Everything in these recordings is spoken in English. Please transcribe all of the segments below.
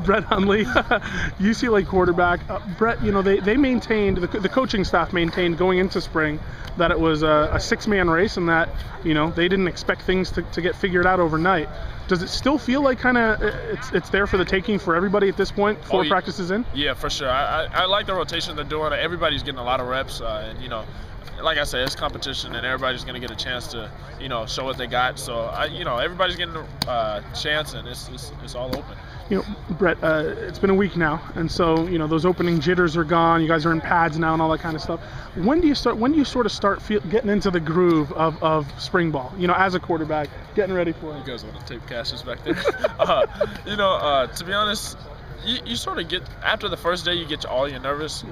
Brett Hundley, UCLA quarterback. Brett, you know, they maintained, the coaching staff maintained going into spring that it was a six-man race and that, you know, they didn't expect things to get figured out overnight. Does it still feel like kind of it's there for the taking for everybody at this point, 4 practices in? Yeah, for sure. I like the rotation they're doing. Everybody's getting a lot of reps, and, you know, like I said, it's competition, and everybody's going to get a chance to, you know, show what they got. So, you know, everybody's getting a chance, and it's all open. You know, Brett, it's been a week now, and so, you know, those opening jitters are gone. You guys are in pads now and all that kind of stuff. When do you sort of start getting into the groove of spring ball? You know, as a quarterback, getting ready for it. You guys want to tape caches back there? You know, to be honest, you sort of get, after the first day, you get all your nerves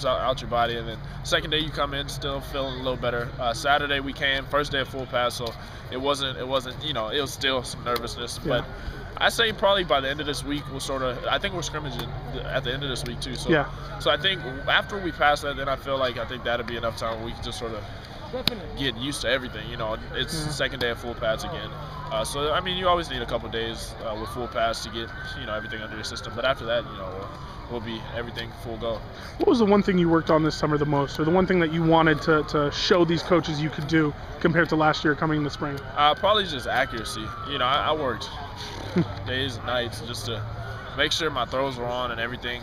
out your body, and then second day you come in still feeling a little better. Saturday we came, first day of full pass, so it wasn't, you know, it was still some nervousness, but I say probably by the end of this week we'll sort of, I think we're scrimmaging at the end of this week too, so so I think after we pass that, then I think that'll be enough time where we can just sort of get used to everything. You know, it's the second day of full pads again. So, I mean, you always need a couple days with full pads to get, you know, everything under your system. But after that, you know, we'll be everything full go. What was the one thing you worked on this summer the most, or the one thing that you wanted to show these coaches you could do compared to last year coming in the spring? Probably just accuracy. You know, I worked days and nights just to make sure my throws were on and everything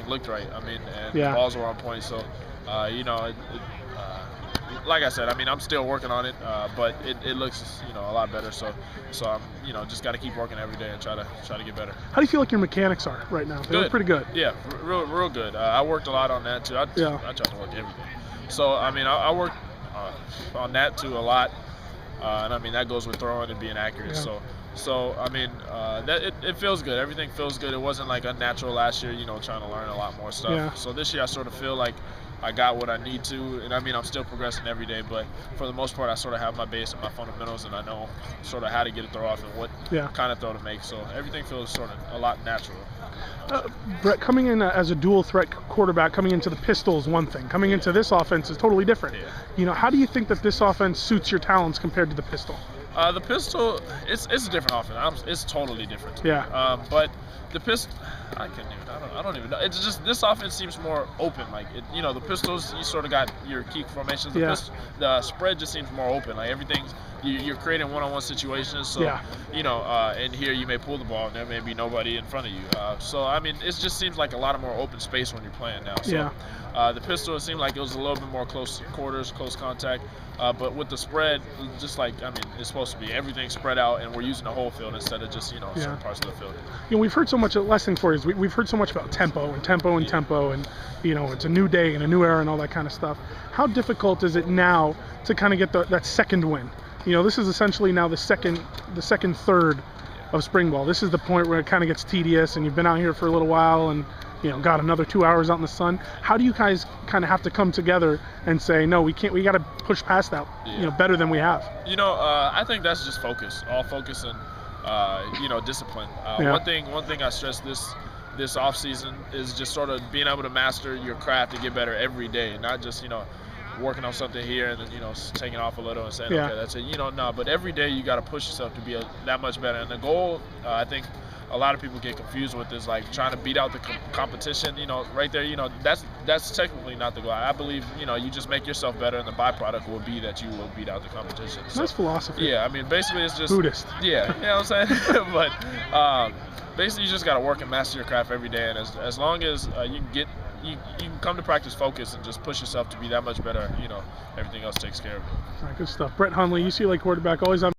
looked right. I mean, and the balls were on point. So, you know, like I said, I mean, I'm still working on it, but it looks, you know, a lot better. So I'm, you know, just got to keep working every day and try to get better. How do you feel like your mechanics are right now? They look pretty good. Yeah, real good. I worked a lot on that too. I try to work everything. So I mean, I worked on that too a lot, and I mean that goes with throwing and being accurate. So I mean, it feels good. Everything feels good. It wasn't like unnatural last year, you know, trying to learn a lot more stuff. So this year I sort of feel like I got what I need to, and I mean, I'm still progressing every day, but for the most part, I sort of have my base and my fundamentals, and I know sort of how to get a throw off and what kind of throw to make. So everything feels sort of a lot natural. Brett, coming in as a dual threat quarterback, coming into the pistol is one thing. Coming into this offense is totally different. You know, how do you think that this offense suits your talents compared to the pistol? The pistol, it's a different offense. It's totally different. But the pistol, I don't even know. It's just, this offense seems more open. Like, you know, the pistols, you sort of got your key formations. The spread just seems more open. Like, everything's, you're creating one-on-one situations. So, you know, and here you may pull the ball and there may be nobody in front of you. So, I mean, it just seems like a lot of more open space when you're playing now. So, the pistol, it seemed like it was a little bit more close quarters, close contact. But with the spread, just like, I mean, it's supposed to be everything spread out, and we're using the whole field instead of just, you know, certain parts of the field. You know, we've heard so much, last thing for you is we've heard so much about tempo, and, you know, it's a new day and a new era and all that kind of stuff. How difficult is it now to kind of get that second win? You know, this is essentially now the second third of spring ball. This is the point where it kind of gets tedious, and you've been out here for a little while, and, you know, got another 2 hours out in the sun. How do you guys kind of have to come together and say, no, we can't, we got to push past that, you know, better than we have? You know, I think that's just focus, all focus and, you know, discipline. One thing I stress this off season is just sort of being able to master your craft and get better every day, not just, you know, working on something here and then, you know, taking off a little and saying, okay, that's it. You know, no, but every day you got to push yourself to be that much better. And the goal, I think a lot of people get confused with is like trying to beat out the competition. You know, right there, you know, that's technically not the goal. I believe, you know, you just make yourself better, and the byproduct will be that you will beat out the competition. So, nice philosophy. Yeah, I mean, basically it's just Buddhist. Yeah, you know what I'm saying? But basically you just got to work and master your craft every day, and as long as you can come to practice focused and just push yourself to be that much better, you know, everything else takes care of it. All right, good stuff. Brett Hundley, UCLA quarterback, always on